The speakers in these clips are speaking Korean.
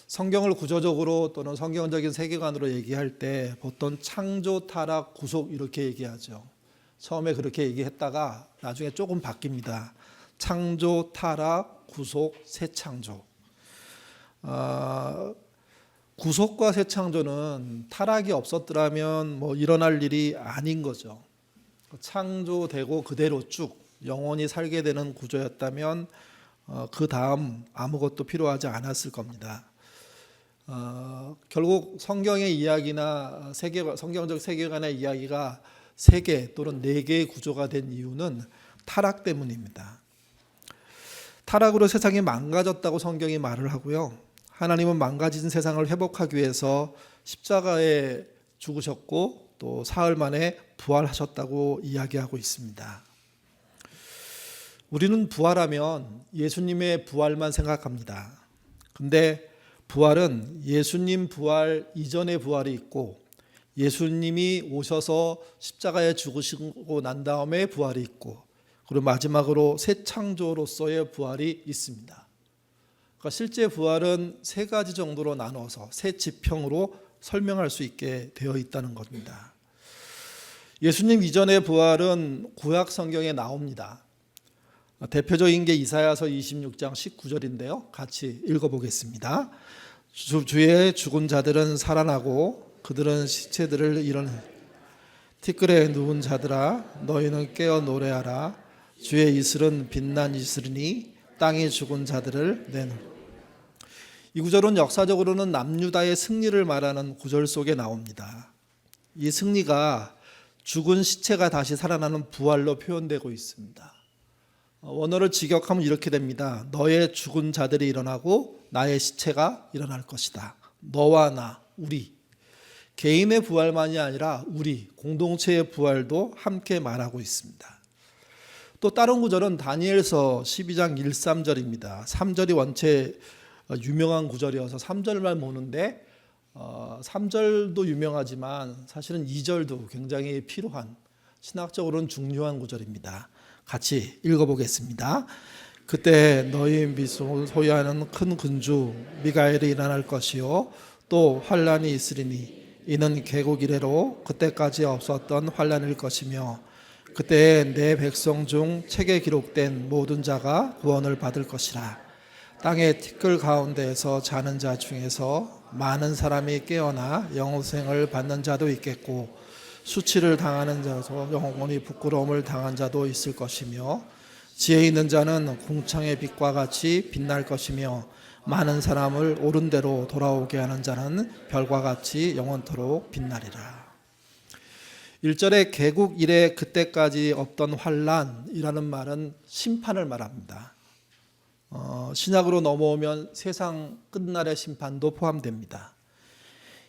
성경을 구조적으로 또는 성경적인 세계관으로 얘기할 때 보통 창조, 타락, 구속 이렇게 얘기하죠. 처음에 그렇게 얘기했다가 나중에 조금 바뀝니다. 창조, 타락, 구속, 새창조. 구속과 새창조는 타락이 없었더라면 일어날 일이 아닌 거죠. 창조되고 그대로 쭉 영원히 살게 되는 구조였다면 그 다음 아무것도 필요하지 않았을 겁니다. 결국 성경의 이야기나 성경적 세계관의 이야기가 3개 또는 4개의 구조가 된 이유는 타락 때문입니다. 타락으로 세상이 망가졌다고 성경이 말을 하고요. 하나님은 망가진 세상을 회복하기 위해서 십자가에 죽으셨고 또 사흘 만에 부활하셨다고 이야기하고 있습니다. 우리는 부활하면 예수님의 부활만 생각합니다. 근데 부활은 예수님 부활 이전의 부활이 있고 예수님이 오셔서 십자가에 죽으시고 난 다음에 부활이 있고 그리고 마지막으로 새 창조로서의 부활이 있습니다. 그러니까 실제 부활은 3가지 정도로 나눠서 세 지평으로 설명할 수 있게 되어 있다는 겁니다. 예수님 이전의 부활은 구약 성경에 나옵니다. 대표적인 게 이사야서 26장 19절인데요. 같이 읽어보겠습니다. 주의 죽은 자들은 살아나고 그들은 시체들을 일어내 티끌에 누운 자들아 너희는 깨어 노래하라. 주의 이슬은 빛난 이슬이니 땅이 죽은 자들을 내놓. 이 구절은 역사적으로는 남유다의 승리를 말하는 구절 속에 나옵니다. 이 승리가 죽은 시체가 다시 살아나는 부활로 표현되고 있습니다. 원어를 직역하면 이렇게 됩니다. 너의 죽은 자들이 일어나고 나의 시체가 일어날 것이다. 너와 나, 우리. 개인의 부활만이 아니라 우리, 공동체의 부활도 함께 말하고 있습니다. 또 다른 구절은 다니엘서 12장 1, 3절입니다. 3절이 원체 유명한 구절이어서 3절만 보는데 3절도 유명하지만 사실은 2절도 굉장히 필요한 신학적으로는 중요한 구절입니다. 같이 읽어보겠습니다. 그때 너희 미소를 소유하는 큰 군주 미가엘이 일어날 것이요 또 환란이 있으리니 이는 개국 이래로 그때까지 없었던 환란일 것이며 그때 내 백성 중 책에 기록된 모든 자가 구원을 받을 것이라. 땅의 티끌 가운데에서 자는 자 중에서 많은 사람이 깨어나 영생을 받는 자도 있겠고 수치를 당하는 자도 영원히 부끄러움을 당한 자도 있을 것이며 지혜 있는 자는 궁창의 빛과 같이 빛날 것이며 많은 사람을 옳은 대로 돌아오게 하는 자는 별과 같이 영원토록 빛나리라. 1절에 개국 이래 그때까지 없던 환란이라는 말은 심판을 말합니다. 신약으로 넘어오면 세상 끝날의 심판도 포함됩니다.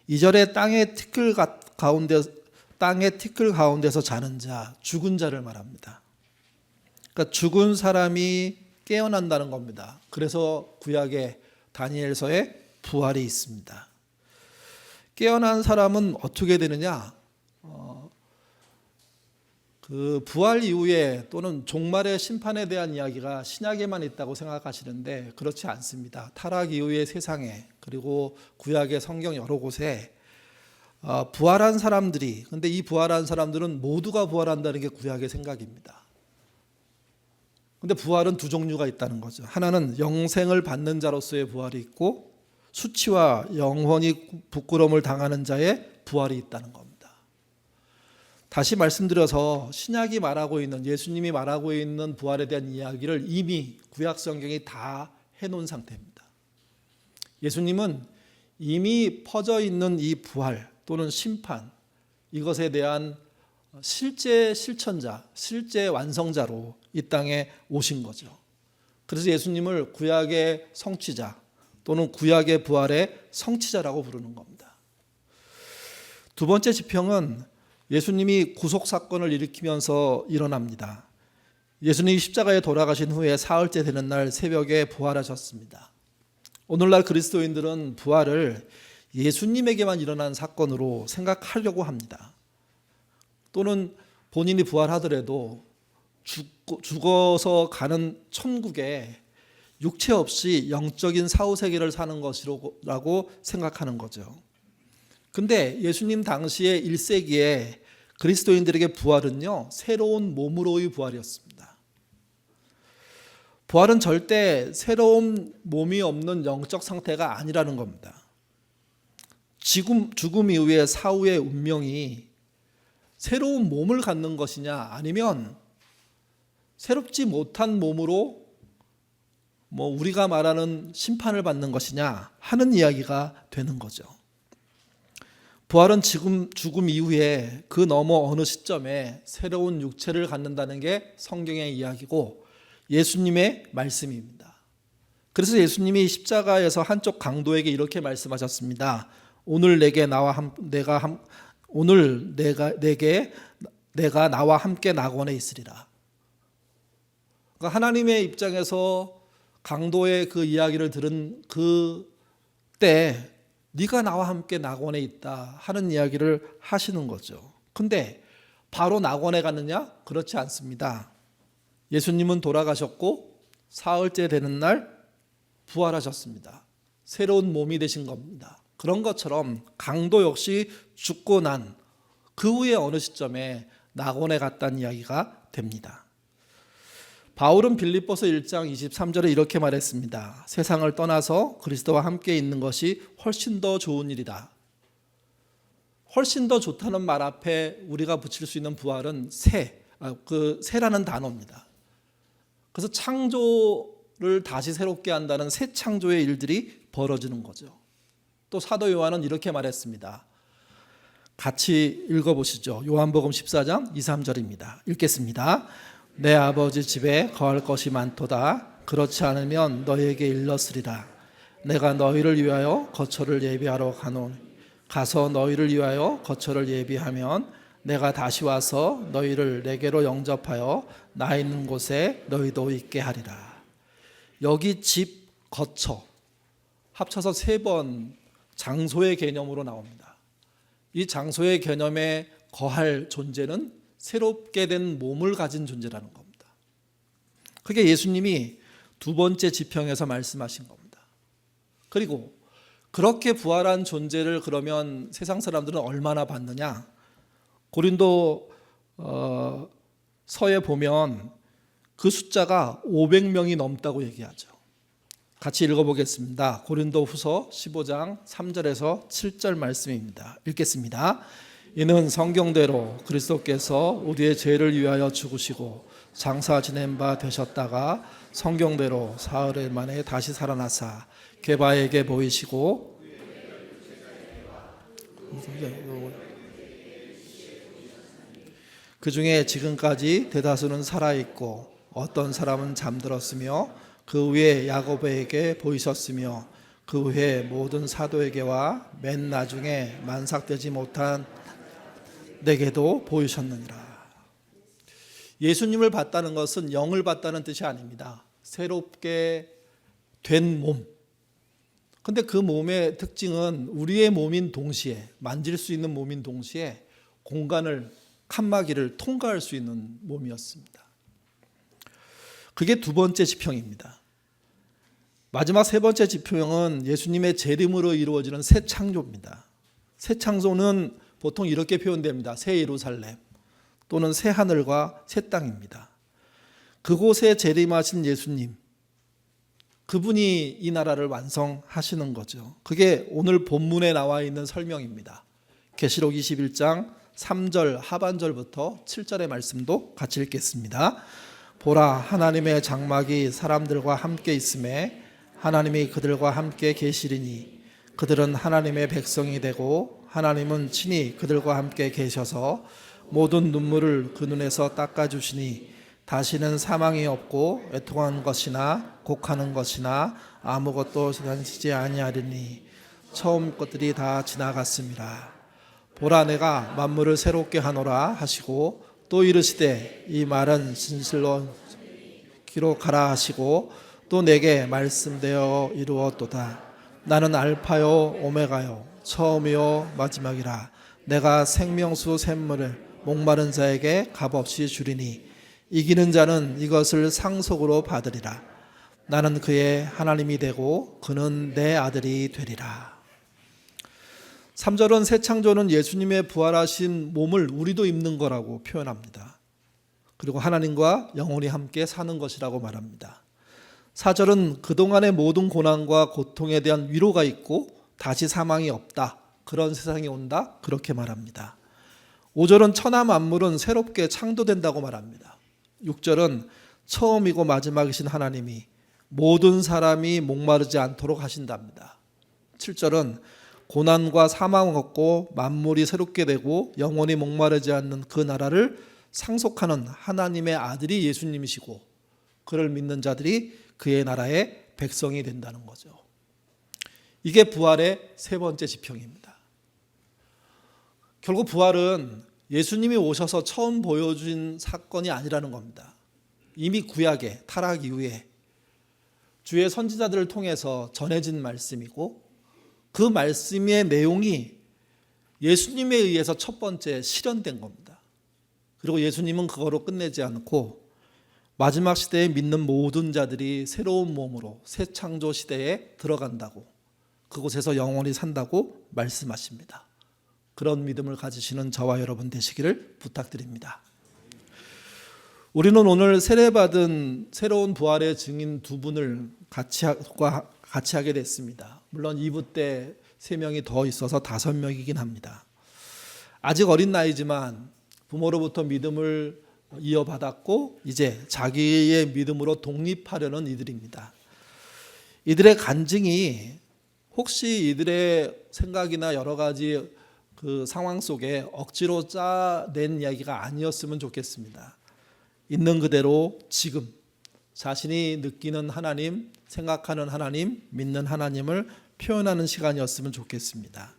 2절에 땅의 티끌 가운데서 자는 자, 죽은 자를 말합니다. 그러니까 죽은 사람이 깨어난다는 겁니다. 그래서 구약의 다니엘서에 부활이 있습니다. 깨어난 사람은 어떻게 되느냐? 그 부활 이후에 또는 종말의 심판에 대한 이야기가 신약에만 있다고 생각하시는데 그렇지 않습니다. 타락 이후의 세상에 그리고 구약의 성경 여러 곳에 부활한 사람들이, 근데 이 부활한 사람들은 모두가 부활한다는 게 구약의 생각입니다. 근데 부활은 2 종류가 있다는 거죠. 하나는 영생을 받는 자로서의 부활이 있고 수치와 영원히 부끄러움을 당하는 자의 부활이 있다는 겁니다. 다시 말씀드려서 신약이 말하고 있는, 예수님이 말하고 있는 부활에 대한 이야기를 이미 구약 성경이 다 해놓은 상태입니다. 예수님은 이미 퍼져 있는 이 부활 또는 심판, 이것에 대한 실제 실천자, 실제 완성자로 이 땅에 오신 거죠. 그래서 예수님을 구약의 성취자 또는 구약의 부활의 성취자라고 부르는 겁니다. 2번째 지평은 예수님이 구속사건을 일으키면서 일어납니다. 예수님이 십자가에 돌아가신 후에 사흘째 되는 날 새벽에 부활하셨습니다. 오늘날 그리스도인들은 부활을 예수님에게만 일어난 사건으로 생각하려고 합니다. 또는 본인이 부활하더라도 죽어서 가는 천국에 육체 없이 영적인 사후세계를 사는 것이라고 생각하는 거죠. 근데 예수님 당시에 1세기에 그리스도인들에게 부활은요, 새로운 몸으로의 부활이었습니다. 부활은 절대 새로운 몸이 없는 영적 상태가 아니라는 겁니다. 죽음 이후의 사후의 운명이 새로운 몸을 갖는 것이냐, 아니면 새롭지 못한 몸으로 우리가 말하는 심판을 받는 것이냐 하는 이야기가 되는 거죠. 부활은 죽음 이후에 그 너머 어느 시점에 새로운 육체를 갖는다는 게 성경의 이야기고 예수님의 말씀입니다. 그래서 예수님이 십자가에서 한쪽 강도에게 이렇게 말씀하셨습니다. 오늘 내게 나와 함께 낙원에 있으리라. 그러니까 하나님의 입장에서 강도의 그 이야기를 들은 그 때 네가 나와 함께 낙원에 있다 하는 이야기를 하시는 거죠. 근데 바로 낙원에 갔느냐? 그렇지 않습니다. 예수님은 돌아가셨고 사흘째 되는 날 부활하셨습니다. 새로운 몸이 되신 겁니다. 그런 것처럼 강도 역시 죽고 난 그 후에 어느 시점에 낙원에 갔다는 이야기가 됩니다. 바울은 빌립보서 1장 23절에 이렇게 말했습니다. 세상을 떠나서 그리스도와 함께 있는 것이 훨씬 더 좋은 일이다. 훨씬 더 좋다는 말 앞에 우리가 붙일 수 있는 부활은 새라는 단어입니다. 그래서 창조를 다시 새롭게 한다는 새 창조의 일들이 벌어지는 거죠. 또 사도 요한은 이렇게 말했습니다. 같이 읽어보시죠. 요한복음 14장 2, 3절입니다. 읽겠습니다. 내 아버지 집에 거할 것이 많도다. 그렇지 않으면 너희에게 일렀으리라. 내가 너희를 위하여 거처를 예비하러 가노니 가서 너희를 위하여 거처를 예비하면 내가 다시 와서 너희를 내게로 영접하여 나 있는 곳에 너희도 있게 하리라. 여기 집, 거처 합쳐서 3번 장소의 개념으로 나옵니다. 이 장소의 개념에 거할 존재는 새롭게 된 몸을 가진 존재라는 겁니다. 그게 예수님이 2번째 지평에서 말씀하신 겁니다. 그리고 그렇게 부활한 존재를 그러면 세상 사람들은 얼마나 받느냐? 고린도 서에 보면 그 숫자가 500명이 넘다고 얘기하죠. 같이 읽어보겠습니다. 고린도 후서 15장 3절에서 7절 말씀입니다. 읽겠습니다. 이는 성경대로 그리스도께서 우리의 죄를 위하여 죽으시고 장사 지낸 바 되셨다가 성경대로 사흘 만에 다시 살아나사 게바에게 보이시고 그 중에 지금까지 대다수는 살아있고 어떤 사람은 잠들었으며 그 후에 야고보에게 보이셨으며 그 후에 모든 사도에게와 맨 나중에 만삭되지 못한 내게도 보이셨느니라. 예수님을 봤다는 것은 영을 봤다는 뜻이 아닙니다. 새롭게 된 몸. 근데 그 몸의 특징은 우리의 몸인 동시에, 만질 수 있는 몸인 동시에 공간을, 칸막이를 통과할 수 있는 몸이었습니다. 그게 2번째 지평입니다. 마지막 3번째 지평은 예수님의 재림으로 이루어지는 새 창조입니다. 새 창조는 보통 이렇게 표현됩니다. 새 예루살렘 또는 새 하늘과 새 땅입니다. 그곳에 재림하신 예수님, 그분이 이 나라를 완성하시는 거죠. 그게 오늘 본문에 나와 있는 설명입니다. 계시록 21장 3절 하반절부터 7절의 말씀도 같이 읽겠습니다. 보라, 하나님의 장막이 사람들과 함께 있음에 하나님이 그들과 함께 계시리니 그들은 하나님의 백성이 되고 하나님은 친히 그들과 함께 계셔서 모든 눈물을 그 눈에서 닦아주시니 다시는 사망이 없고 애통하는 것이나 곡하는 것이나 아무것도 생기지 아니하리니 처음 것들이 다 지나갔습니다. 보라, 내가 만물을 새롭게 하노라 하시고 또 이르시되 이 말은 진실로 기록하라 하시고 또 내게 말씀되어 이루었도다. 나는 알파요 오메가요 처음이요 마지막이라. 내가 생명수 샘물을 목마른 자에게 값없이 주리니 이기는 자는 이것을 상속으로 받으리라. 나는 그의 하나님이 되고 그는 내 아들이 되리라. 3절은 새 창조는 예수님의 부활하신 몸을 우리도 입는 거라고 표현합니다. 그리고 하나님과 영원히 함께 사는 것이라고 말합니다. 4절은 그동안의 모든 고난과 고통에 대한 위로가 있고 다시 사망이 없다. 그런 세상이 온다. 그렇게 말합니다. 5절은 천하 만물은 새롭게 창조된다고 말합니다. 6절은 처음이고 마지막이신 하나님이 모든 사람이 목마르지 않도록 하신답니다. 7절은 고난과 사망은 없고 만물이 새롭게 되고 영원히 목마르지 않는 그 나라를 상속하는 하나님의 아들이 예수님이시고 그를 믿는 자들이 그의 나라의 백성이 된다는 거죠. 이게 부활의 세 번째 지평입니다. 결국 부활은 예수님이 오셔서 처음 보여준 사건이 아니라는 겁니다. 이미 구약의 타락 이후에 주의 선지자들을 통해서 전해진 말씀이고 그 말씀의 내용이 예수님에 의해서 첫 번째 실현된 겁니다. 그리고 예수님은 그거로 끝내지 않고 마지막 시대에 믿는 모든 자들이 새로운 몸으로 새 창조 시대에 들어간다고, 그곳에서 영원히 산다고 말씀하십니다. 그런 믿음을 가지시는 저와 여러분 되시기를 부탁드립니다. 우리는 오늘 세례받은 새로운 부활의 증인 두 분을 같이 하게 됐습니다. 물론 2부 때 3명이 더 있어서 5명이긴 합니다. 아직 어린 나이지만 부모로부터 믿음을 이어받았고 이제 자기의 믿음으로 독립하려는 이들입니다. 이들의 간증이 혹시 이들의 생각이나 여러 가지 그 상황 속에 억지로 짜낸 이야기가 아니었으면 좋겠습니다. 있는 그대로 지금 자신이 느끼는 하나님, 생각하는 하나님, 믿는 하나님을 표현하는 시간이었으면 좋겠습니다.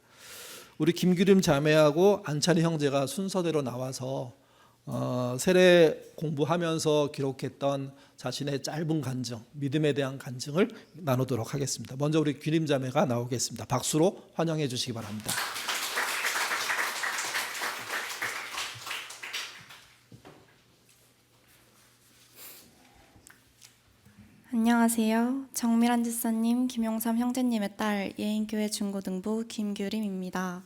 우리 김규림 자매하고 안찬희 형제가 순서대로 나와서 세례 공부하면서 기록했던 자신의 짧은 간증, 믿음에 대한 간증을 나누도록 하겠습니다. 먼저 우리 규림 자매가 나오겠습니다. 박수로 환영해 주시기 바랍니다. 안녕하세요. 정밀한 집사님, 김용삼 형제님의 딸 예인교회 중고등부 김규림입니다.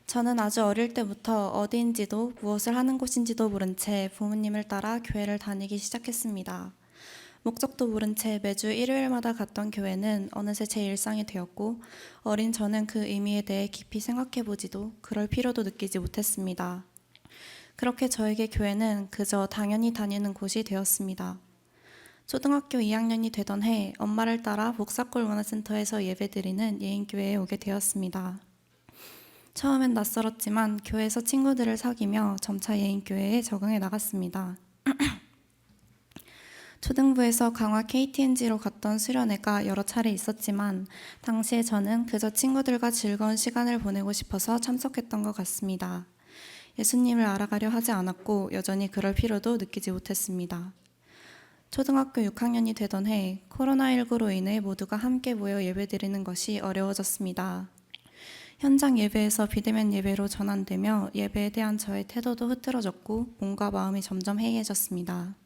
저는 아주 어릴 때부터 어디인지도 무엇을 하는 곳인지도 모른 채 부모님을 따라 교회를 다니기 시작했습니다. 목적도 모른 채 매주 일요일마다 갔던 교회는 어느새 제 일상이 되었고 어린 저는 그 의미에 대해 깊이 생각해보지도 그럴 필요도 느끼지 못했습니다. 그렇게 저에게 교회는 그저 당연히 다니는 곳이 되었습니다. 초등학교 2학년이 되던 해 엄마를 따라 복사골 문화센터에서 예배드리는 예인교회에 오게 되었습니다. 처음엔 낯설었지만 교회에서 친구들을 사귀며 점차 예인교회에 적응해 나갔습니다. 초등부에서 강화 KTNG로 갔던 수련회가 여러 차례 있었지만 당시에 저는 그저 친구들과 즐거운 시간을 보내고 싶어서 참석했던 것 같습니다. 예수님을 알아가려 하지 않았고 여전히 그럴 필요도 느끼지 못했습니다. 초등학교 6학년이 되던 해 코로나19로 인해 모두가 함께 모여 예배드리는 것이 어려워졌습니다. 현장 예배에서 비대면 예배로 전환되며 예배에 대한 저의 태도도 흐트러졌고 몸과 마음이 점점 해이해졌습니다.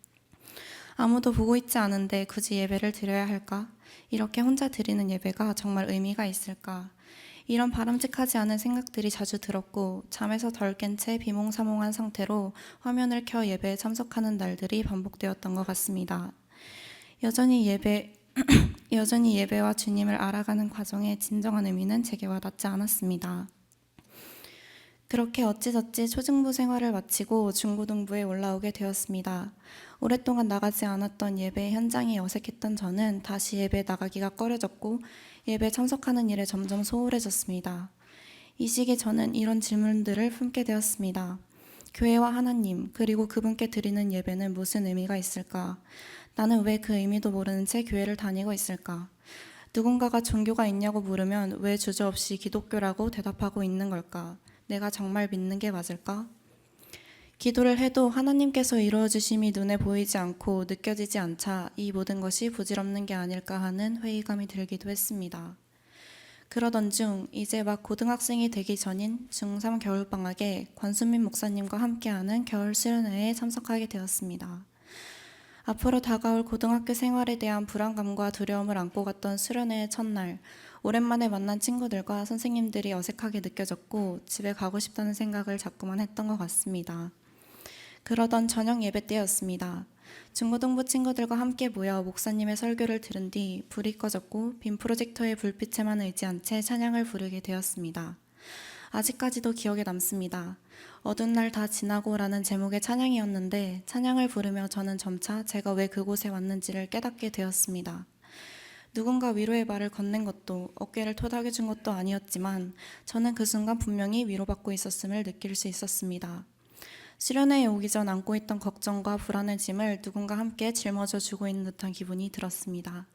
아무도 보고 있지 않은데 굳이 예배를 드려야 할까? 이렇게 혼자 드리는 예배가 정말 의미가 있을까? 이런 바람직하지 않은 생각들이 자주 들었고 잠에서 덜 깬 채 비몽사몽한 상태로 화면을 켜 예배에 참석하는 날들이 반복되었던 것 같습니다. 여전히 예배와 주님을 알아가는 과정의 진정한 의미는 제게 와닿지 않았습니다. 그렇게 어찌저찌 초중부 생활을 마치고 중고등부에 올라오게 되었습니다. 오랫동안 나가지 않았던 예배 현장이 어색했던 저는 다시 예배에 나가기가 꺼려졌고 예배에 참석하는 일에 점점 소홀해졌습니다. 이 시기 저는 이런 질문들을 품게 되었습니다. 교회와 하나님, 그리고 그분께 드리는 예배는 무슨 의미가 있을까? 나는 왜 그 의미도 모르는 채 교회를 다니고 있을까? 누군가가 종교가 있냐고 물으면 왜 주저없이 기독교라고 대답하고 있는 걸까? 내가 정말 믿는 게 맞을까? 기도를 해도 하나님께서 이루어 주심이 눈에 보이지 않고 느껴지지 않자 이 모든 것이 부질없는 게 아닐까 하는 회의감이 들기도 했습니다. 그러던 중 이제 막 고등학생이 되기 전인 중3 겨울방학에 권순민 목사님과 함께하는 겨울 수련회에 참석하게 되었습니다. 앞으로 다가올 고등학교 생활에 대한 불안감과 두려움을 안고 갔던 수련회의 첫날, 오랜만에 만난 친구들과 선생님들이 어색하게 느껴졌고 집에 가고 싶다는 생각을 자꾸만 했던 것 같습니다. 그러던 저녁 예배 때였습니다. 중고등부 친구들과 함께 모여 목사님의 설교를 들은 뒤 불이 꺼졌고 빔 프로젝터의 불빛에만 의지한 채 찬양을 부르게 되었습니다. 아직까지도 기억에 남습니다. 어두운 날 다 지나고라는 제목의 찬양이었는데 찬양을 부르며 저는 점차 제가 왜 그곳에 왔는지를 깨닫게 되었습니다. 누군가 위로의 말을 건넨 것도 어깨를 토닥여준 것도 아니었지만 저는 그 순간 분명히 위로받고 있었음을 느낄 수 있었습니다. 수련회에 오기 전 안고 있던 걱정과 불안의 짐을 누군가 함께 짊어져 주고 있는 듯한 기분이 들었습니다.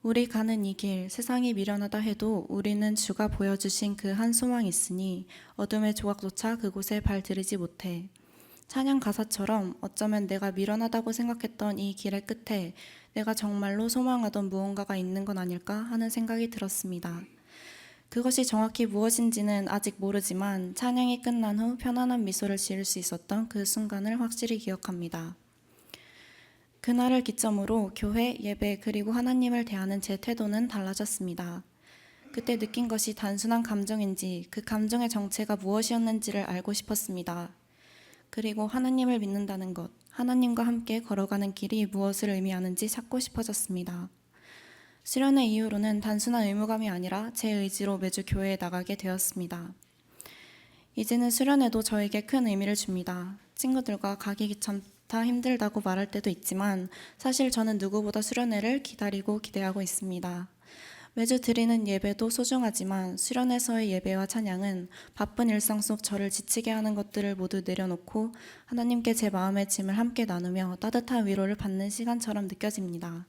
우리 가는 이 길, 세상이 미련하다 해도 우리는 주가 보여주신 그 한 소망이 있으니 어둠의 조각조차 그곳에 발 들이지 못해. 찬양 가사처럼 어쩌면 내가 미련하다고 생각했던 이 길의 끝에 내가 정말로 소망하던 무언가가 있는 건 아닐까 하는 생각이 들었습니다. 그것이 정확히 무엇인지는 아직 모르지만 찬양이 끝난 후 편안한 미소를 지을 수 있었던 그 순간을 확실히 기억합니다. 그날을 기점으로 교회, 예배, 그리고 하나님을 대하는 제 태도는 달라졌습니다. 그때 느낀 것이 단순한 감정인지 그 감정의 정체가 무엇이었는지를 알고 싶었습니다. 그리고 하나님을 믿는다는 것, 하나님과 함께 걸어가는 길이 무엇을 의미하는지 찾고 싶어졌습니다. 수련회 이후로는 단순한 의무감이 아니라 제 의지로 매주 교회에 나가게 되었습니다. 이제는 수련회도 저에게 큰 의미를 줍니다. 친구들과 가기 귀찮다 힘들다고 말할 때도 있지만 사실 저는 누구보다 수련회를 기다리고 기대하고 있습니다. 매주 드리는 예배도 소중하지만 수련회에서의 예배와 찬양은 바쁜 일상 속 저를 지치게 하는 것들을 모두 내려놓고 하나님께 제 마음의 짐을 함께 나누며 따뜻한 위로를 받는 시간처럼 느껴집니다.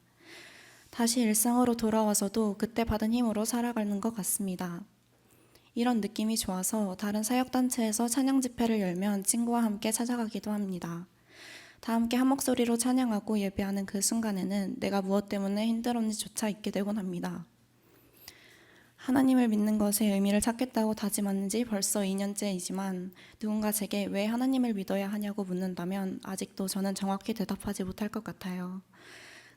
다시 일상으로 돌아와서도 그때 받은 힘으로 살아가는 것 같습니다. 이런 느낌이 좋아서 다른 사역단체에서 찬양 집회를 열면 친구와 함께 찾아가기도 합니다. 다 함께 한 목소리로 찬양하고 예배하는 그 순간에는 내가 무엇 때문에 힘들었는지조차 잊게 되곤 합니다. 하나님을 믿는 것에 의미를 찾겠다고 다짐한 지 벌써 2년째이지만 누군가 제게 왜 하나님을 믿어야 하냐고 묻는다면 아직도 저는 정확히 대답하지 못할 것 같아요.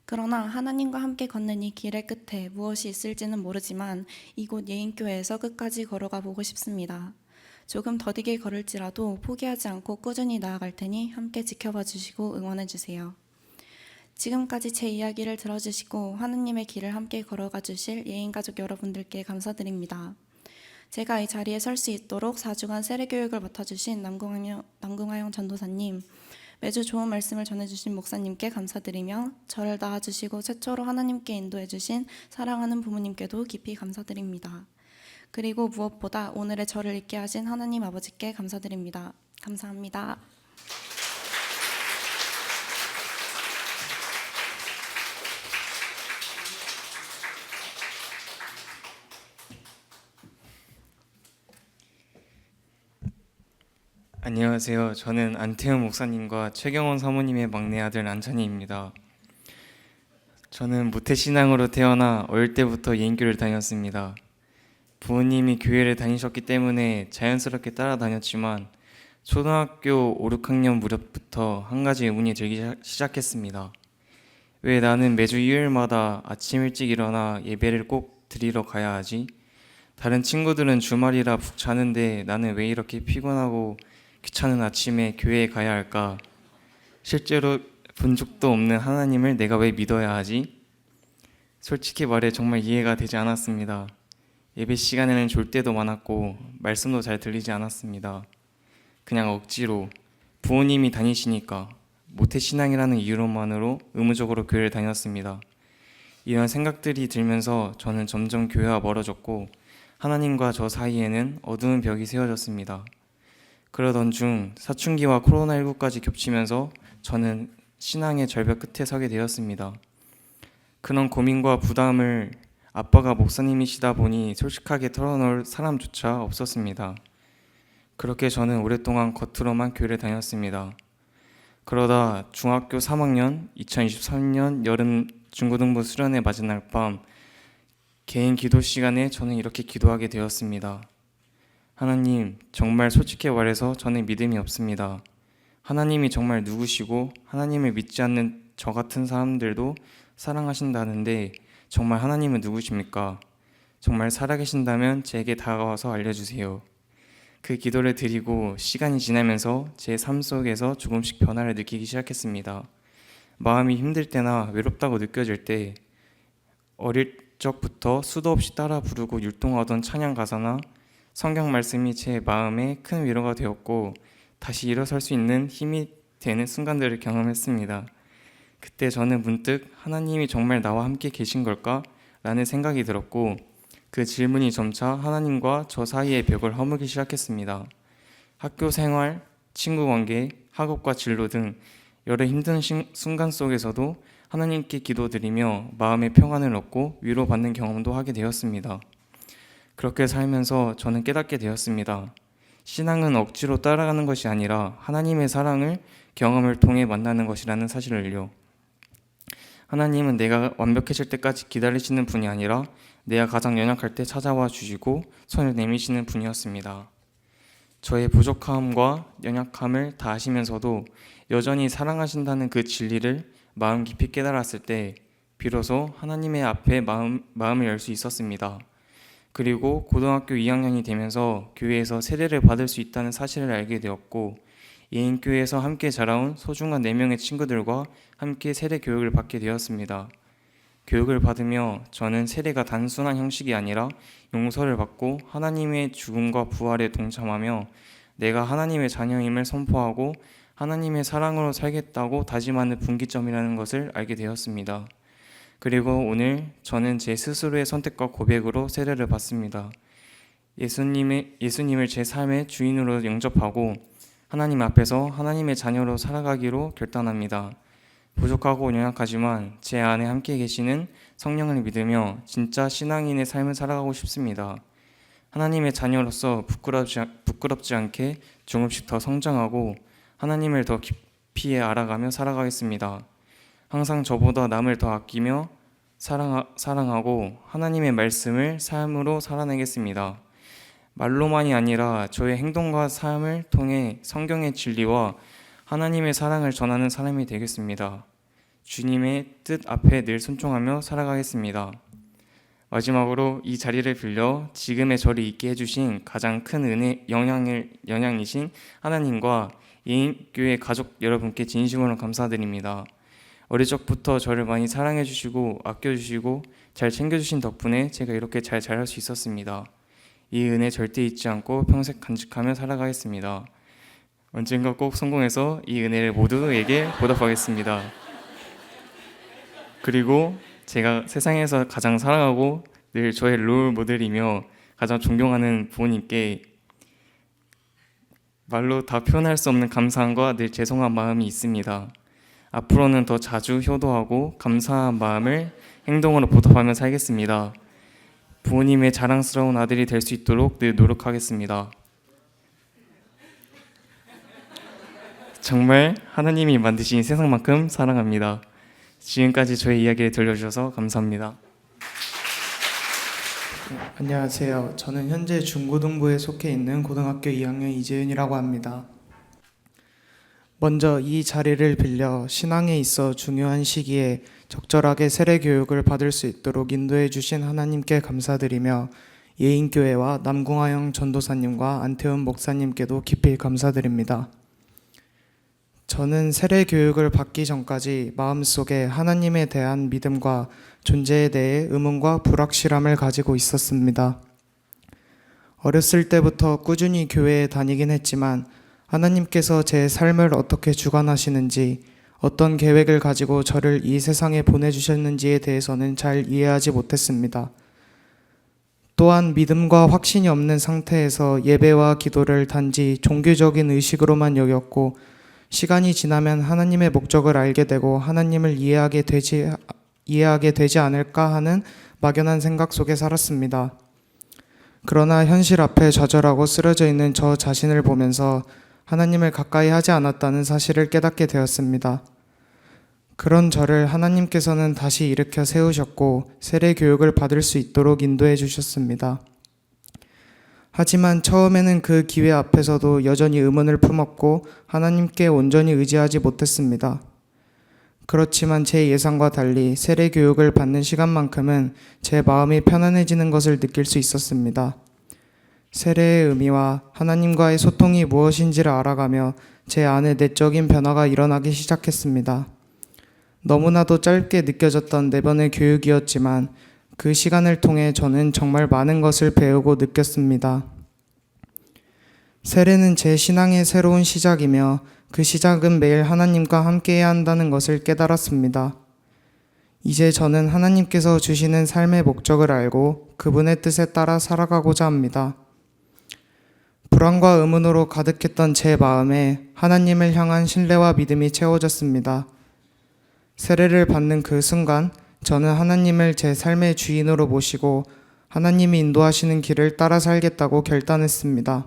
그러나 하나님과 함께 걷는 이 길의 끝에 무엇이 있을지는 모르지만 이곳 예인교회에서 끝까지 걸어가 보고 싶습니다. 조금 더디게 걸을지라도 포기하지 않고 꾸준히 나아갈 테니 함께 지켜봐 주시고 응원해 주세요. 지금까지 제 이야기를 들어주시고 하느님의 길을 함께 걸어가 주실 예인가족 여러분들께 감사드립니다. 제가 이 자리에 설 수 있도록 4주간 세례교육을 맡아주신 남궁하영 전도사님, 매주 좋은 말씀을 전해주신 목사님께 감사드리며 저를 낳아주시고 최초로 하나님께 인도해주신 사랑하는 부모님께도 깊이 감사드립니다. 그리고 무엇보다 오늘의 저를 있게 하신 하나님 아버지께 감사드립니다. 감사합니다. 안녕하세요. 저는 안태훈 목사님과 최경원 사모님의 막내 아들 안찬희입니다. 저는 모태신앙으로 태어나 어릴 때부터 예인교를 다녔습니다. 부모님이 교회를 다니셨기 때문에 자연스럽게 따라다녔지만 초등학교 5, 6학년 무렵부터 한 가지 의문이 들기 시작했습니다. 왜 나는 매주 일요일마다 아침 일찍 일어나 예배를 꼭 드리러 가야 하지? 다른 친구들은 주말이라 푹 자는데 나는 왜 이렇게 피곤하고 귀찮은 아침에 교회에 가야 할까? 실제로 본 적도 없는 하나님을 내가 왜 믿어야 하지? 솔직히 말해 정말 이해가 되지 않았습니다. 예배 시간에는 졸 때도 많았고 말씀도 잘 들리지 않았습니다. 그냥 억지로 부모님이 다니시니까 모태신앙이라는 이유로만으로 의무적으로 교회를 다녔습니다. 이런 생각들이 들면서 저는 점점 교회와 멀어졌고 하나님과 저 사이에는 어두운 벽이 세워졌습니다. 그러던 중 사춘기와 코로나19까지 겹치면서 저는 신앙의 절벽 끝에 서게 되었습니다. 그런 고민과 부담을 아빠가 목사님이시다 보니 솔직하게 털어놓을 사람조차 없었습니다. 그렇게 저는 오랫동안 겉으로만 교회를 다녔습니다. 그러다 중학교 3학년 2023년 여름 중고등부 수련회 마지막 밤 개인 기도 시간에 저는 이렇게 기도하게 되었습니다. 하나님, 정말 솔직히 말해서 저는 믿음이 없습니다. 하나님이 정말 누구시고 하나님을 믿지 않는 저 같은 사람들도 사랑하신다는데 정말 하나님은 누구십니까? 정말 살아계신다면 제게 다가와서 알려주세요. 그 기도를 드리고 시간이 지나면서 제 삶 속에서 조금씩 변화를 느끼기 시작했습니다. 마음이 힘들 때나 외롭다고 느껴질 때 어릴 적부터 수도 없이 따라 부르고 율동하던 찬양 가사나 성경 말씀이 제 마음에 큰 위로가 되었고 다시 일어설 수 있는 힘이 되는 순간들을 경험했습니다. 그때 저는 문득 하나님이 정말 나와 함께 계신 걸까? 라는 생각이 들었고 그 질문이 점차 하나님과 저 사이의 벽을 허물기 시작했습니다. 학교 생활, 친구 관계, 학업과 진로 등 여러 힘든 순간 속에서도 하나님께 기도드리며 마음의 평안을 얻고 위로받는 경험도 하게 되었습니다. 그렇게 살면서 저는 깨닫게 되었습니다. 신앙은 억지로 따라가는 것이 아니라 하나님의 사랑을 경험을 통해 만나는 것이라는 사실을요. 하나님은 내가 완벽해질 때까지 기다리시는 분이 아니라 내가 가장 연약할 때 찾아와 주시고 손을 내미시는 분이었습니다. 저의 부족함과 연약함을 다 아시면서도 여전히 사랑하신다는 그 진리를 마음 깊이 깨달았을 때 비로소 하나님의 앞에 마음을 열 수 있었습니다. 그리고 고등학교 2학년이 되면서 교회에서 세례를 받을 수 있다는 사실을 알게 되었고 예인교회에서 함께 자라온 소중한 4명의 친구들과 함께 세례 교육을 받게 되었습니다. 교육을 받으며 저는 세례가 단순한 형식이 아니라 용서를 받고 하나님의 죽음과 부활에 동참하며 내가 하나님의 자녀임을 선포하고 하나님의 사랑으로 살겠다고 다짐하는 분기점이라는 것을 알게 되었습니다. 그리고 오늘 저는 제 스스로의 선택과 고백으로 세례를 받습니다. 예수님을 제 삶의 주인으로 영접하고 하나님 앞에서 하나님의 자녀로 살아가기로 결단합니다. 부족하고 연약하지만 제 안에 함께 계시는 성령을 믿으며 진짜 신앙인의 삶을 살아가고 싶습니다. 하나님의 자녀로서 부끄럽지 않게 조금씩 더 성장하고 하나님을 더 깊이 알아가며 살아가겠습니다. 항상 저보다 남을 더 아끼며 사랑하고 하나님의 말씀을 삶으로 살아내겠습니다. 말로만이 아니라 저의 행동과 삶을 통해 성경의 진리와 하나님의 사랑을 전하는 사람이 되겠습니다. 주님의 뜻 앞에 늘 순종하며 살아가겠습니다. 마지막으로 이 자리를 빌려 지금의 저를 있게 해주신 가장 큰 은혜, 영향이신 하나님과 예인교회 가족 여러분께 진심으로 감사드립니다. 어릴 적부터 저를 많이 사랑해 주시고 아껴주시고 잘 챙겨주신 덕분에 제가 이렇게 잘 자랄 수 있었습니다. 이 은혜 절대 잊지 않고 평생 간직하며 살아가겠습니다. 언젠가 꼭 성공해서 이 은혜를 모두에게 보답하겠습니다. 그리고 제가 세상에서 가장 사랑하고 늘 저의 롤 모델이며 가장 존경하는 부모님께 말로 다 표현할 수 없는 감사함과 늘 죄송한 마음이 있습니다. 앞으로는 더 자주 효도하고 감사한 마음을 행동으로 보답하며 살겠습니다. 부모님의 자랑스러운 아들이 될 수 있도록 늘 노력하겠습니다. 정말 하나님이 만드신 세상만큼 사랑합니다. 지금까지 저의 이야기를 들려주셔서 감사합니다. 안녕하세요. 저는 현재 중고등부에 속해 있는 고등학교 2학년 이재윤이라고 합니다. 먼저 이 자리를 빌려 신앙에 있어 중요한 시기에 적절하게 세례 교육을 받을 수 있도록 인도해 주신 하나님께 감사드리며 예인교회와 남궁하영 전도사님과 안태훈 목사님께도 깊이 감사드립니다. 저는 세례 교육을 받기 전까지 마음속에 하나님에 대한 믿음과 존재에 대해 의문과 불확실함을 가지고 있었습니다. 어렸을 때부터 꾸준히 교회에 다니긴 했지만 하나님께서 제 삶을 어떻게 주관하시는지, 어떤 계획을 가지고 저를 이 세상에 보내주셨는지에 대해서는 잘 이해하지 못했습니다. 또한 믿음과 확신이 없는 상태에서 예배와 기도를 단지 종교적인 의식으로만 여겼고, 시간이 지나면 하나님의 목적을 알게 되고 하나님을 이해하게 되지 않을까 하는 막연한 생각 속에 살았습니다. 그러나 현실 앞에 좌절하고 쓰러져 있는 저 자신을 보면서 하나님을 가까이 하지 않았다는 사실을 깨닫게 되었습니다. 그런 저를 하나님께서는 다시 일으켜 세우셨고 세례 교육을 받을 수 있도록 인도해 주셨습니다. 하지만 처음에는 그 기회 앞에서도 여전히 의문을 품었고 하나님께 온전히 의지하지 못했습니다. 그렇지만 제 예상과 달리 세례 교육을 받는 시간만큼은 제 마음이 편안해지는 것을 느낄 수 있었습니다. 세례의 의미와 하나님과의 소통이 무엇인지를 알아가며 제 안에 내적인 변화가 일어나기 시작했습니다. 너무나도 짧게 느껴졌던 4번의 교육이었지만 그 시간을 통해 저는 정말 많은 것을 배우고 느꼈습니다. 세례는 제 신앙의 새로운 시작이며 그 시작은 매일 하나님과 함께해야 한다는 것을 깨달았습니다. 이제 저는 하나님께서 주시는 삶의 목적을 알고 그분의 뜻에 따라 살아가고자 합니다. 불안과 의문으로 가득했던 제 마음에 하나님을 향한 신뢰와 믿음이 채워졌습니다. 세례를 받는 그 순간 저는 하나님을 제 삶의 주인으로 모시고 하나님이 인도하시는 길을 따라 살겠다고 결단했습니다.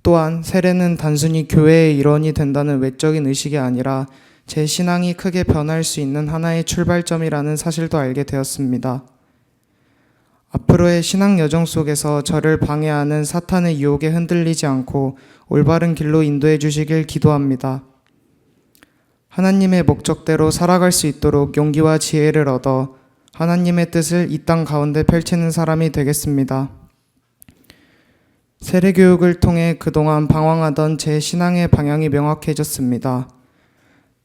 또한 세례는 단순히 교회의 일원이 된다는 외적인 의식이 아니라 제 신앙이 크게 변할 수 있는 하나의 출발점이라는 사실도 알게 되었습니다. 앞으로의 신앙 여정 속에서 저를 방해하는 사탄의 유혹에 흔들리지 않고 올바른 길로 인도해 주시길 기도합니다. 하나님의 목적대로 살아갈 수 있도록 용기와 지혜를 얻어 하나님의 뜻을 이 땅 가운데 펼치는 사람이 되겠습니다. 세례 교육을 통해 그동안 방황하던 제 신앙의 방향이 명확해졌습니다.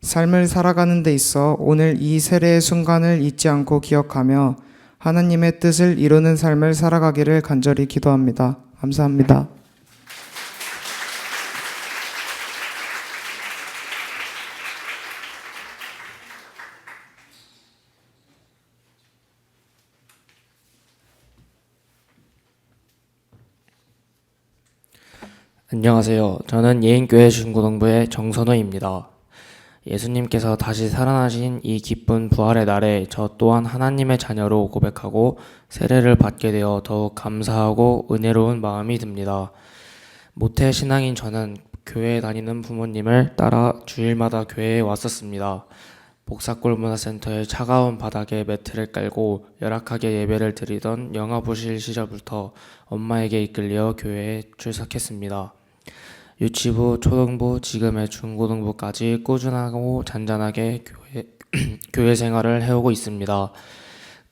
삶을 살아가는 데 있어 오늘 이 세례의 순간을 잊지 않고 기억하며 하나님의 뜻을 이루는 삶을 살아가기를 간절히 기도합니다. 감사합니다. 안녕하세요. 저는 예인교회 중고등부의 정선호입니다. 예수님께서 다시 살아나신 이 기쁜 부활의 날에 저 또한 하나님의 자녀로 고백하고 세례를 받게 되어 더욱 감사하고 은혜로운 마음이 듭니다. 모태 신앙인 저는 교회에 다니는 부모님을 따라 주일마다 교회에 왔었습니다. 복사골 문화센터의 차가운 바닥에 매트를 깔고 열악하게 예배를 드리던 영아부실 시절부터 엄마에게 이끌려 교회에 출석했습니다. 유치부, 초등부, 지금의 중고등부까지 꾸준하고 잔잔하게 교회 생활을 해오고 있습니다.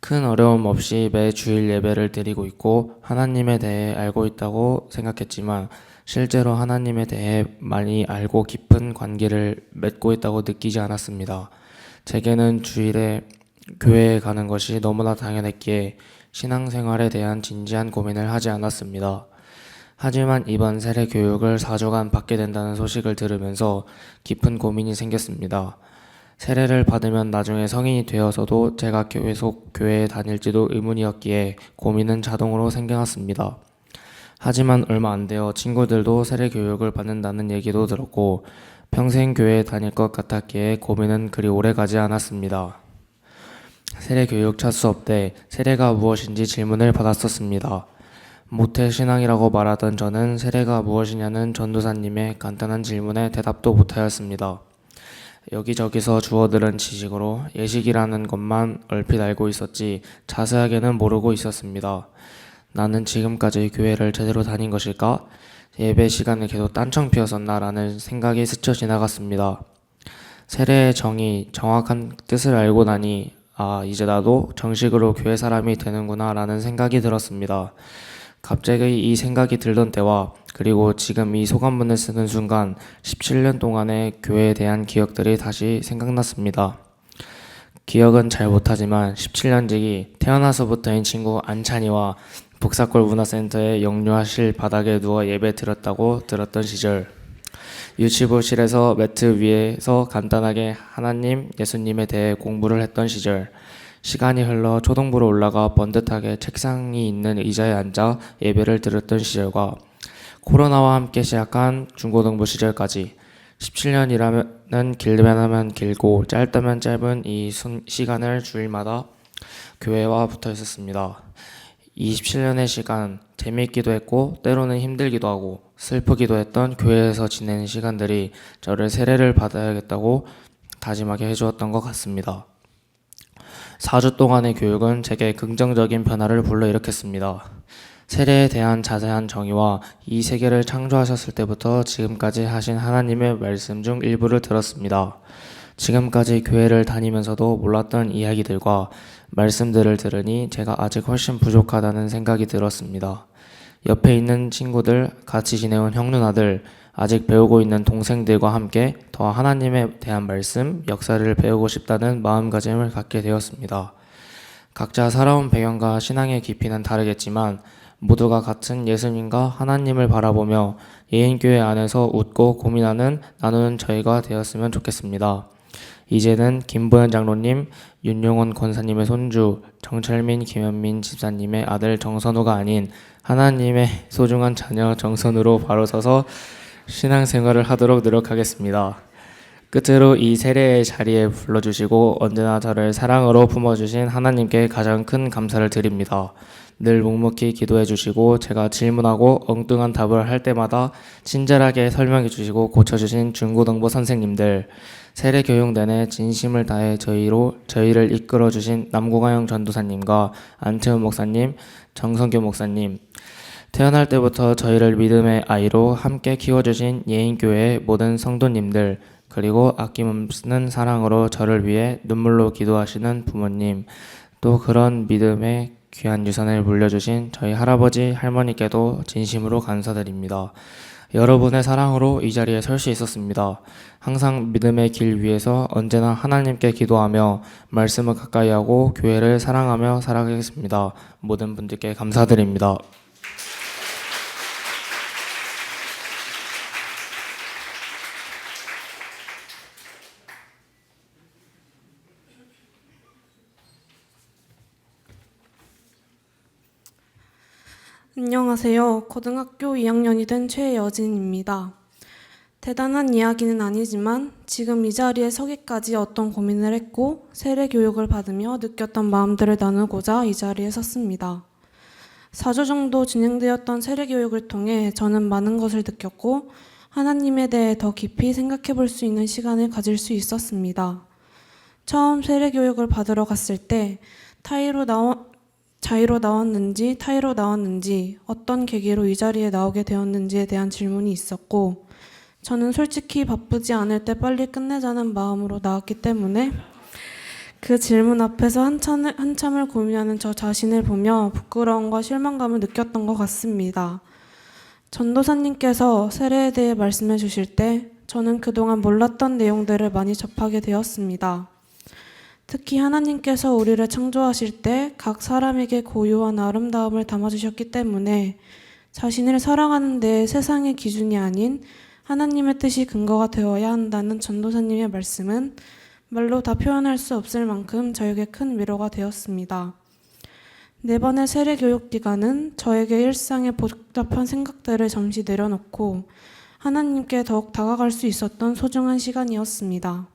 큰 어려움 없이 매 주일 예배를 드리고 있고 하나님에 대해 알고 있다고 생각했지만 실제로 하나님에 대해 많이 알고 깊은 관계를 맺고 있다고 느끼지 않았습니다. 제게는 주일에 교회에 가는 것이 너무나 당연했기에 신앙생활에 대한 진지한 고민을 하지 않았습니다. 하지만 이번 세례 교육을 4주간 받게 된다는 소식을 들으면서 깊은 고민이 생겼습니다. 세례를 받으면 나중에 성인이 되어서도 제가 계속 교회에 다닐지도 의문이었기에 고민은 자동으로 생겨났습니다. 하지만 얼마 안 되어 친구들도 세례 교육을 받는다는 얘기도 들었고 평생 교회에 다닐 것 같았기에 고민은 그리 오래 가지 않았습니다. 세례 교육 첫 수업 때 세례가 무엇인지 질문을 받았었습니다. 모태 신앙이라고 말하던 저는 세례가 무엇이냐는 전도사님의 간단한 질문에 대답도 못하였습니다. 여기저기서 주워들은 지식으로 예식이라는 것만 얼핏 알고 있었지 자세하게는 모르고 있었습니다. 나는 지금까지 교회를 제대로 다닌 것일까? 예배 시간을 계속 딴청 피웠었나? 라는 생각이 스쳐 지나갔습니다. 세례의 정확한 뜻을 알고 나니 이제 나도 정식으로 교회 사람이 되는구나 라는 생각이 들었습니다. 갑자기 이 생각이 들던 때와 그리고 지금 이 소감문을 쓰는 순간 17년 동안의 교회에 대한 기억들이 다시 생각났습니다. 기억은 잘 못하지만 17년 지기 태어나서부터인 친구 안찬이와 복사골 문화센터의 영유아실 바닥에 누워 예배 드렸다고 들었던 시절, 유치부실에서 매트 위에서 간단하게 하나님, 예수님에 대해 공부를 했던 시절, 시간이 흘러 초등부로 올라가 번듯하게 책상이 있는 의자에 앉아 예배를 들었던 시절과 코로나와 함께 시작한 중고등부 시절까지 17년이라면 길면 길고 짧다면 짧은 이 시간을 주일마다 교회와 붙어 있었습니다. 이 17년의 시간 재미있기도 했고 때로는 힘들기도 하고 슬프기도 했던 교회에서 지내는 시간들이 저를 세례를 받아야겠다고 다짐하게 해주었던 것 같습니다. 4주 동안의 교육은 제게 긍정적인 변화를 불러일으켰습니다. 세례에 대한 자세한 정의와 이 세계를 창조하셨을 때부터 지금까지 하신 하나님의 말씀 중 일부를 들었습니다. 지금까지 교회를 다니면서도 몰랐던 이야기들과 말씀들을 들으니 제가 아직 훨씬 부족하다는 생각이 들었습니다. 옆에 있는 친구들, 같이 지내온 형 누나들, 아직 배우고 있는 동생들과 함께 더 하나님에 대한 말씀, 역사를 배우고 싶다는 마음가짐을 갖게 되었습니다. 각자 살아온 배경과 신앙의 깊이는 다르겠지만 모두가 같은 예수님과 하나님을 바라보며 예인교회 안에서 웃고 고민하는 나누는 저희가 되었으면 좋겠습니다. 이제는 김보현 장로님, 윤용원 권사님의 손주, 정철민, 김현민 집사님의 아들 정선우가 아닌 하나님의 소중한 자녀 정선우로 바로 서서 신앙생활을 하도록 노력하겠습니다. 끝으로 이 세례의 자리에 불러주시고 언제나 저를 사랑으로 품어주신 하나님께 가장 큰 감사를 드립니다. 늘 묵묵히 기도해 주시고 제가 질문하고 엉뚱한 답을 할 때마다 친절하게 설명해 주시고 고쳐주신 중고등부 선생님들, 세례 교육 내내 진심을 다해 저희를 이끌어 주신 남고가영 전도사님과 안채훈 목사님, 정성규 목사님, 태어날 때부터 저희를 믿음의 아이로 함께 키워주신 예인교회의 모든 성도님들, 그리고 아낌없는 사랑으로 저를 위해 눈물로 기도하시는 부모님, 또 그런 믿음의 귀한 유산을 물려주신 저희 할아버지, 할머니께도 진심으로 감사드립니다. 여러분의 사랑으로 이 자리에 설 수 있었습니다. 항상 믿음의 길 위에서 언제나 하나님께 기도하며 말씀을 가까이 하고 교회를 사랑하며 살아가겠습니다. 모든 분들께 감사드립니다. 안녕하세요. 고등학교 2학년이 된 최여진입니다. 대단한 이야기는 아니지만 지금 이 자리에 서기까지 어떤 고민을 했고 세례 교육을 받으며 느꼈던 마음들을 나누고자 이 자리에 섰습니다. 4주 정도 진행되었던 세례 교육을 통해 저는 많은 것을 느꼈고 하나님에 대해 더 깊이 생각해 볼 수 있는 시간을 가질 수 있었습니다. 처음 세례 교육을 받으러 갔을 때 자의로 나왔는지 어떤 계기로 이 자리에 나오게 되었는지에 대한 질문이 있었고 저는 솔직히 바쁘지 않을 때 빨리 끝내자는 마음으로 나왔기 때문에 그 질문 앞에서 한참을 고민하는 저 자신을 보며 부끄러움과 실망감을 느꼈던 것 같습니다. 전도사님께서 세례에 대해 말씀해 주실 때 저는 그동안 몰랐던 내용들을 많이 접하게 되었습니다. 특히 하나님께서 우리를 창조하실 때 각 사람에게 고유한 아름다움을 담아주셨기 때문에 자신을 사랑하는 데 세상의 기준이 아닌 하나님의 뜻이 근거가 되어야 한다는 전도사님의 말씀은 말로 다 표현할 수 없을 만큼 저에게 큰 위로가 되었습니다. 4번의 세례 교육 기간은 저에게 일상의 복잡한 생각들을 잠시 내려놓고 하나님께 더욱 다가갈 수 있었던 소중한 시간이었습니다.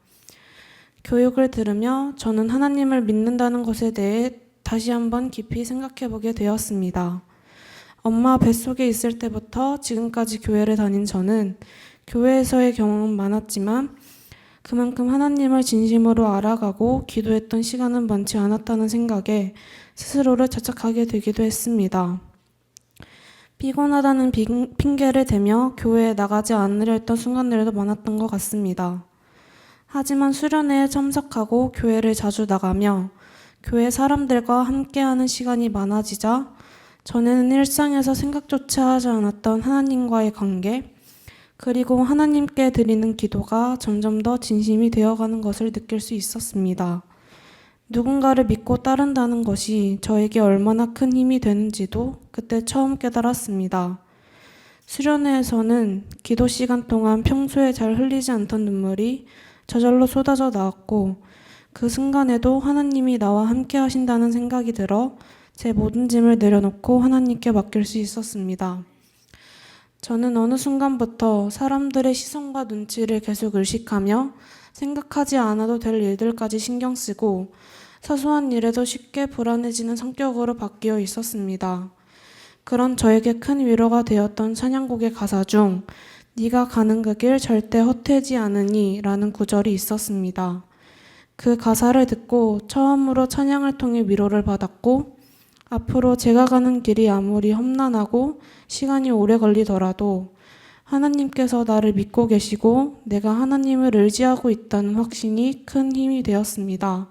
교육을 들으며 저는 하나님을 믿는다는 것에 대해 다시 한번 깊이 생각해보게 되었습니다. 엄마 뱃속에 있을 때부터 지금까지 교회를 다닌 저는 교회에서의 경험은 많았지만 그만큼 하나님을 진심으로 알아가고 기도했던 시간은 많지 않았다는 생각에 스스로를 자책하게 되기도 했습니다. 피곤하다는 핑계를 대며 교회에 나가지 않으려 했던 순간들도 많았던 것 같습니다. 하지만 수련회에 참석하고 교회를 자주 나가며 교회 사람들과 함께하는 시간이 많아지자 전에는 일상에서 생각조차 하지 않았던 하나님과의 관계, 그리고 하나님께 드리는 기도가 점점 더 진심이 되어가는 것을 느낄 수 있었습니다. 누군가를 믿고 따른다는 것이 저에게 얼마나 큰 힘이 되는지도 그때 처음 깨달았습니다. 수련회에서는 기도 시간 동안 평소에 잘 흘리지 않던 눈물이 저절로 쏟아져 나왔고 그 순간에도 하나님이 나와 함께 하신다는 생각이 들어 제 모든 짐을 내려놓고 하나님께 맡길 수 있었습니다. 저는 어느 순간부터 사람들의 시선과 눈치를 계속 의식하며 생각하지 않아도 될 일들까지 신경 쓰고 사소한 일에도 쉽게 불안해지는 성격으로 바뀌어 있었습니다. 그런 저에게 큰 위로가 되었던 찬양곡의 가사 중 네가 가는 그 길 절대 헛되지 않으니 라는 구절이 있었습니다. 그 가사를 듣고 처음으로 찬양을 통해 위로를 받았고 앞으로 제가 가는 길이 아무리 험난하고 시간이 오래 걸리더라도 하나님께서 나를 믿고 계시고 내가 하나님을 의지하고 있다는 확신이 큰 힘이 되었습니다.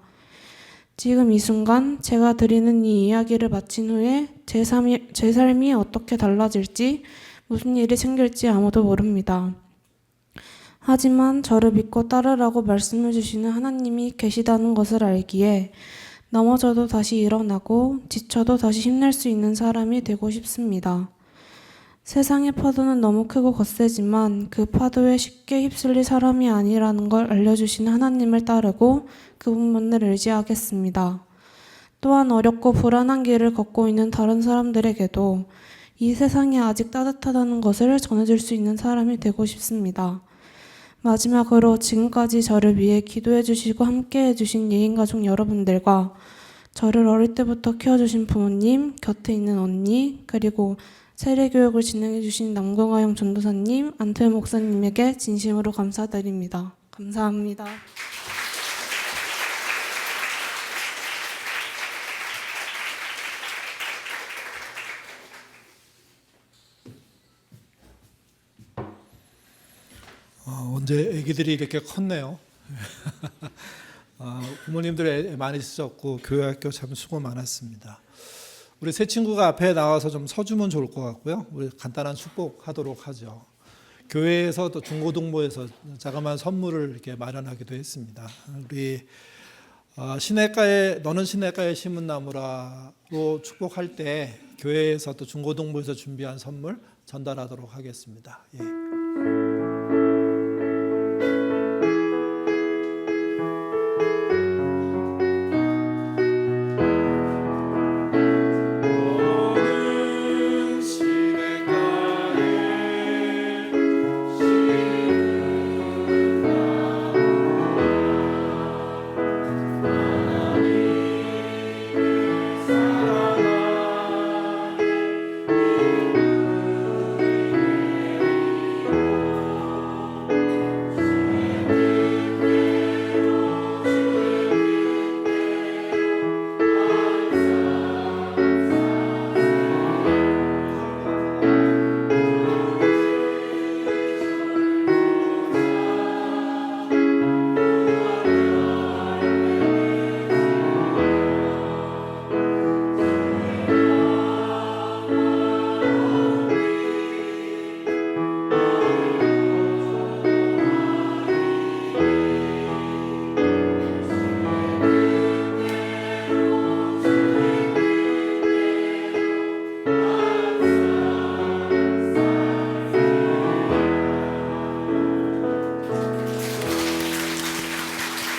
지금 이 순간 제가 드리는 이 이야기를 마친 후에 제 삶이 어떻게 달라질지, 무슨 일이 생길지 아무도 모릅니다. 하지만 저를 믿고 따르라고 말씀해 주시는 하나님이 계시다는 것을 알기에 넘어져도 다시 일어나고 지쳐도 다시 힘낼 수 있는 사람이 되고 싶습니다. 세상의 파도는 너무 크고 거세지만 그 파도에 쉽게 휩쓸릴 사람이 아니라는 걸 알려주시는 하나님을 따르고 그분만을 의지하겠습니다. 또한 어렵고 불안한 길을 걷고 있는 다른 사람들에게도 이 세상이 아직 따뜻하다는 것을 전해줄 수 있는 사람이 되고 싶습니다. 마지막으로 지금까지 저를 위해 기도해 주시고 함께 해주신 예인가족 여러분들과 저를 어릴 때부터 키워주신 부모님, 곁에 있는 언니, 그리고 세례교육을 진행해 주신 남궁아영 전도사님, 안태호 목사님에게 진심으로 감사드립니다. 감사합니다. 언제 아기들이 이렇게 컸네요. 부모님들 애 많이 쓰셨고 교회 학교 참 수고 많았습니다. 우리 새 친구가 앞에 나와서 좀 서주면 좋을 것 같고요. 우리 간단한 축복하도록 하죠. 교회에서 또 중고등부에서 자그마한 선물을 이렇게 마련하기도 했습니다. 우리 시냇가에 너는 시냇가에 심은 나무라로 축복할 때 교회에서 또 중고등부에서 준비한 선물 전달하도록 하겠습니다. 예.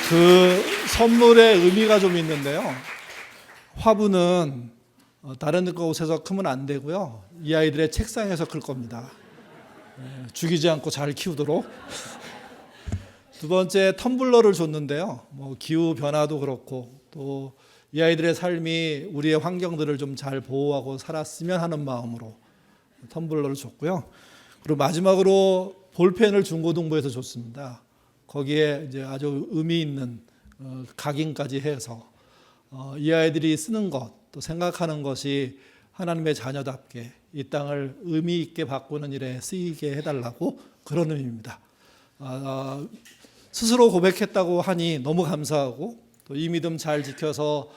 그 선물의 의미가 좀 있는데요. 화분은 다른 곳에서 크면 안 되고요. 이 아이들의 책상에서 클 겁니다. 죽이지 않고 잘 키우도록. 두 번째, 텀블러를 줬는데요. 기후 변화도 그렇고 또 이 아이들의 삶이 우리의 환경들을 좀 잘 보호하고 살았으면 하는 마음으로 텀블러를 줬고요. 그리고 마지막으로 볼펜을 중고등부에서 줬습니다. 거기에 이제 아주 의미 있는 각인까지 해서 이 아이들이 쓰는 것, 또 생각하는 것이 하나님의 자녀답게 이 땅을 의미 있게 바꾸는 일에 쓰이게 해달라고 그런 의미입니다. 스스로 고백했다고 하니 너무 감사하고 또 이 믿음 잘 지켜서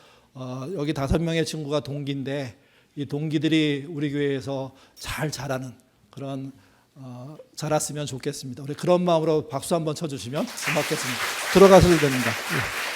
여기 5명의 친구가 동기인데 이 동기들이 우리 교회에서 잘 자라는 그런 자랐으면 좋겠습니다. 우리 그런 마음으로 박수 한번 쳐주시면 고맙겠습니다. 들어가셔도 됩니다. 예.